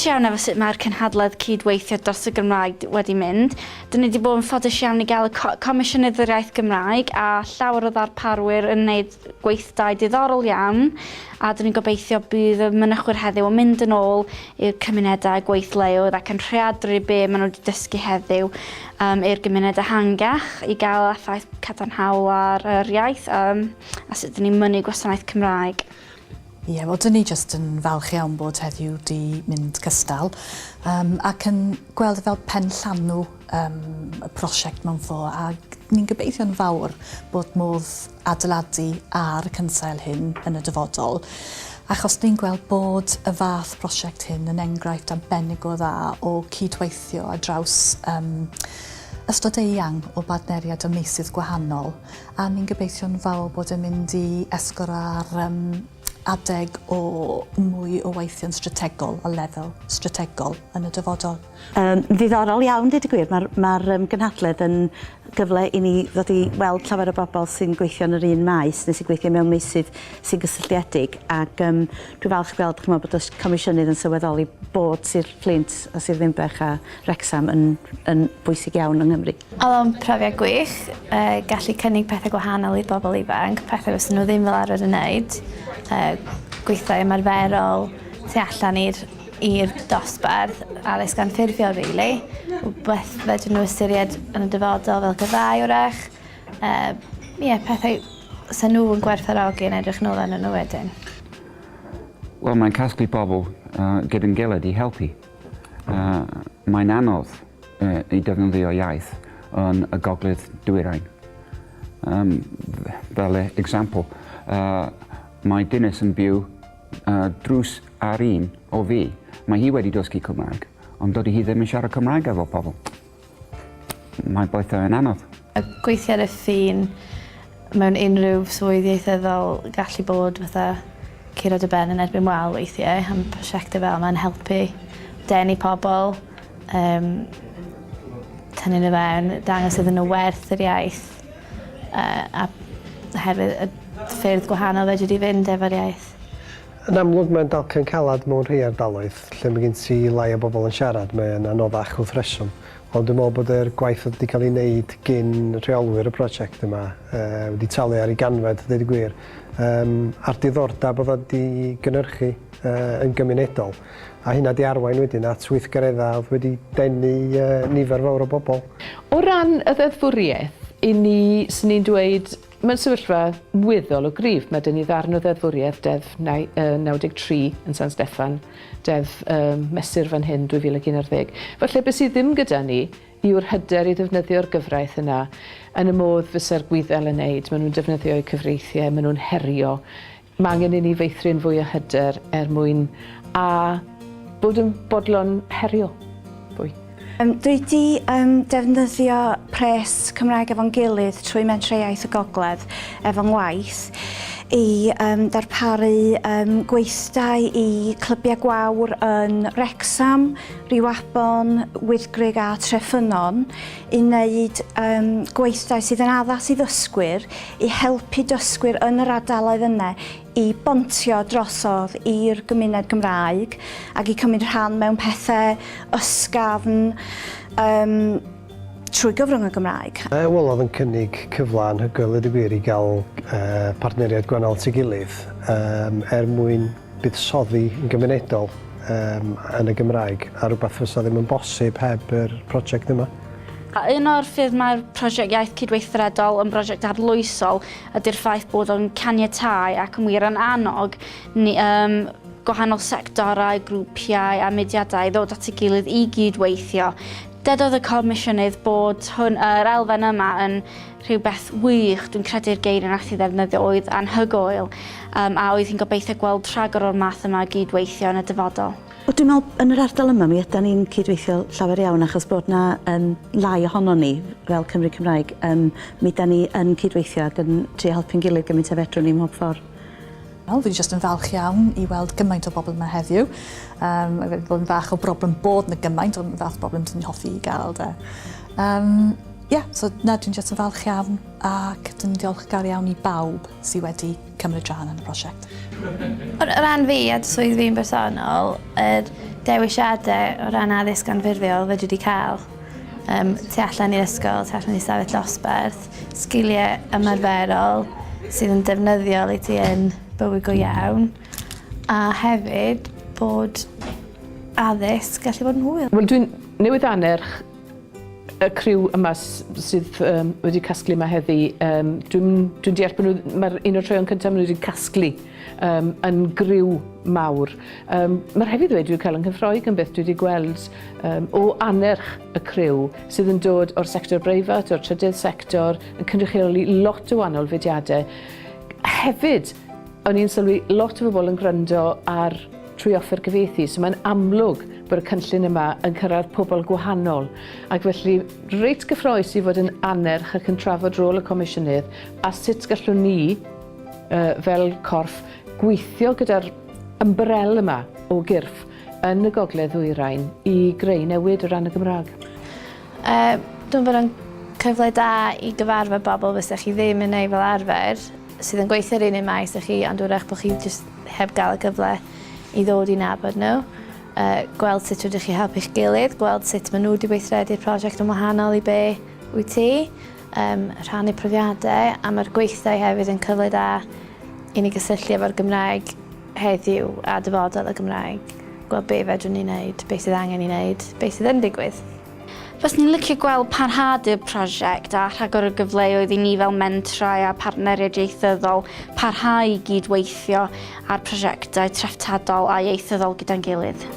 ffodus iawn efo sut mae'r cynhadledd cydweithio dros y Gymraeg wedi mynd. Dyn ni wedi bod yn ffodus iawn i gael y Comisiynydd yr Iaith Gymraeg a llawer o ddarparwyr yn gwneud gweithdai diddorol iawn. A dyn ni'n gobeithio bydd y mynychwyr heddiw yn mynd yn ôl i'r cymunedau gweithleoedd ac yn rheadru be maen nhw wedi dysgu heddiw i'r gymuned ehangach i gael effaith cadarnhaol ar yr iaith a sut dyn ni'n mynnu gwasanaeth Cymraeg. Ie, wel, dyn ni jyst yn falch iawn bod heddiw wedi mynd cystal ac yn gweld fel pen llanw y prosiect mewn ffordd a ni'n gobeithio'n fawr bod modd adeiladu ar y cynsail hyn yn y dyfodol achos ni'n gweld bod y fath prosiect hyn yn enghraifft arbennig o dda o cydweithio ar draws ystod eang o badneriad o meysydd gwahanol a ni'n gobeithio'n fawr bod yn mynd i esgor ar adeg o mwy o weithio'n strategol, o lefel strategol yn y dyfodol. Ddiddorol iawn, dweud y gwir. Mae'r gynhadledd yn gyfle i ni ddod i weld llawer o bobl sy'n gweithio yn yr un maes neu sy'n gweithio mewn meysydd sy'n gysylltiedig ac dwi'n falch gweld bod y Comisiynydd yn sylweddoli bod Sir Fflint a Sir Ddinbych a Wrecsam yn bwysig iawn yng Nghymru. Oedd o'n profiad gwych, gallu cynnig pethau gwahanol i bobl ifanc, pethau fysa nhw ddim fel arfer yn wneud, gweithio ymarferol tu allan i'r dosbarth addysg anffurfiol, rili. Beth fedrwn nhw ystyried yn y dyfodol fel gyfau wrach. Pethau sy'n nhw yn gwerthfawrogi yn edrych nôl yn nhw wedyn. Wel, mae'n casglu bobl gyda'n gilydd i helpu. Mae'n anodd i defnyddio iaith yn y gogledd dwyrain. Fel example, mae Dinas yn byw drws ar un o fi. Mae hi wedi dysgu Cymraeg, ond dodi hi ddim yn siarad Cymraeg efo pobl. Mae bethau yn anodd. Gweithio ar y ffin mewn unrhyw swydd ieithyddol gallu bod fatha curo dy ben yn erbyn wal weithiau am prosiectau fel yma'n helpu denu pobl, tynnu nhw fewn, dangos iddyn nhw werth yr iaith a hefyd y ffyrdd gwahanol fedri di fynd efo'r iaith. Yn amlwg mae'n dalcan calad mewn rhai ardaloedd lle mae gen ti lai o bobl yn siarad, mae'n anoddach wrth reswm. Ond dwi'n meddwl bod yr gwaith wedi cael ei wneud gyn rheolwyr y prosiect yma wedi talu ar ei ganfed, dweud y gwir, a'r diddordeb oedd wedi gynhyrchu yn gymunedol. A hynna di arwain wedyn at weithgaredda oedd wedi denu nifer fawr o bobl. O ran y ddeddfwriaeth, sy'n ni'n dweud mae'n sefyllfa weddol o gryf. Mae dyn ni ddarn o ddeddfwriaeth Deddf 93 yn San Steffan, Deddf mesur fan hyn 2011. Felly beth sydd ddim gyda ni yw'r hyder i ddefnyddio'r gyfraith yna yn y modd fysa'r Gwyddel yn neud. Maen nhw'n defnyddio eu cyfreithiau, maen nhw'n herio. Mae angen i ni feithrin fwy o hyder mwyn a bod yn bodlon herio fwy. Dwi wedi defnyddio pres Cymraeg efo'n gilydd trwy mentrau iaith y gogledd efo'n ngwaith i darparu gweithdai i clybiau gwawr yn Wrecsam, Rhiwabon, Wyddgrug a Treffynon i wneud gweithdai sydd yn addas i ddysgwyr i helpu dysgwyr yn yr ardaloedd yna i bontio drosodd i'r gymuned Gymraeg ac i cymryd rhan mewn pethau ysgafn trwy gyfrwng y Gymraeg. Wel, oedd yn cynnig cyfle anhygoel y gwir i gael partneriaid gwannol at ei gilydd mwyn buddsoddi yn gymunedol yn y Gymraeg a rhywbeth fysa ddim yn bosib heb yr prosiect yma. Un o'r ffyrdd mae'r prosiect iaith cydweithredol yn brosiect arloesol ydy'r ffaith bod o'n caniatáu ac yn wir yn annog gwahanol sectorau, grwpiau a mudiadau ddod at ei gilydd i gydweithio. Dedodd y Comisiynydd bod yr elfen yma yn rhywbeth wych, dwi'n credu'r geiriau nath i ddefnyddio oedd anhygoel a oedd hi'n gobeithio gweld rhagor o'r math yma gydweithio yn y dyfodol. Dwi'n meddwl yn yr ardal yma mi ydym ni'n cydweithio llawer iawn achos bod yna lai ohono ni fel Cymru Cymraeg mi ydym ni yn cydweithio ac yn trio helpu'n gilydd gymaint a fedrwn ni mhob ffordd. Wel, fi jyst yn falch iawn i weld gymaint o bobl yma heddiw. Mae'n bod yn fach o broblem bod yna gymaint, ond fath o broblem dwi'n hoffi i gael. So dwi'n jyst yn falch iawn ac dwi'n diolchgar iawn i bawb sydd wedi cymryd rhan yn y prosiect. O ran fi a swydd fi'n bersonol, yr dewisiadau o ran addysg anffurfiol fe dwi wedi cael. Tu allan i'r ysgol, tu allan i'r stafell dosbarth, sgiliau ymarferol sydd yn defnyddiol i ti yn bywyd go iawn, a hefyd bod addysg gallu bod yn hwyl. Wel, dwi'n newydd anerch y criw yma sydd wedi casglu yma heddi. Dwi'n deall bod nhw, mae'r un o'r troion cyntaf maen nhw wedi casglu yn griw mawr. Mae'r hefyd dweud dwi'n cael yn cyffroig yn beth dwi wedi gweld o anerch y criw sydd yn dod o'r sector breifat, o'r trydydd sector, yn cynrychioli lot o wahanol fudiadau. Hefyd, o'n i'n sylwi lot o bobl yn gwrando ar trwy offer gyfieithu, so mae'n amlwg bod y cynllun yma yn cyrraedd pobl gwahanol. Ac felly, reit gyffroes i fod yn anerch ac yn trafod rôl y Comisiynydd a sut gallwn ni, fel corff, gweithio gyda'r ymbrel yma o gyrff yn y Gogledd Ddwyrain i greu newid o ran y Gymraeg. Dwi'n bod yn cyfle da i gyfarfod bobl fysach chi ddim yn neud fel arfer, sydd yn gweithio'r un maes â chi, ond wrach bod chi just heb gael y gyfle i ddod i nabod nhw. Gweld sut rydych chi helpu'ch gilydd, gweld sut maen nhw wedi weithredu'r prosiect yn wahanol i be wyt ti, rhannu profiadau, a mae'r gweithdai hefyd yn cyfle da i ni gysylltu efo'r Gymraeg heddiw a dyfodol y Gymraeg. Gweld be fedrwn ni wneud, be sydd angen i wneud, be sydd yn digwydd. Fys ni'n licio gweld parhad y prosiect a rhagor o gyfleoedd i ni fel mentrau a partneriaid ieithyddol parhau i gydweithio ar prosiectau treftadol a ieithyddol gyda'n gilydd.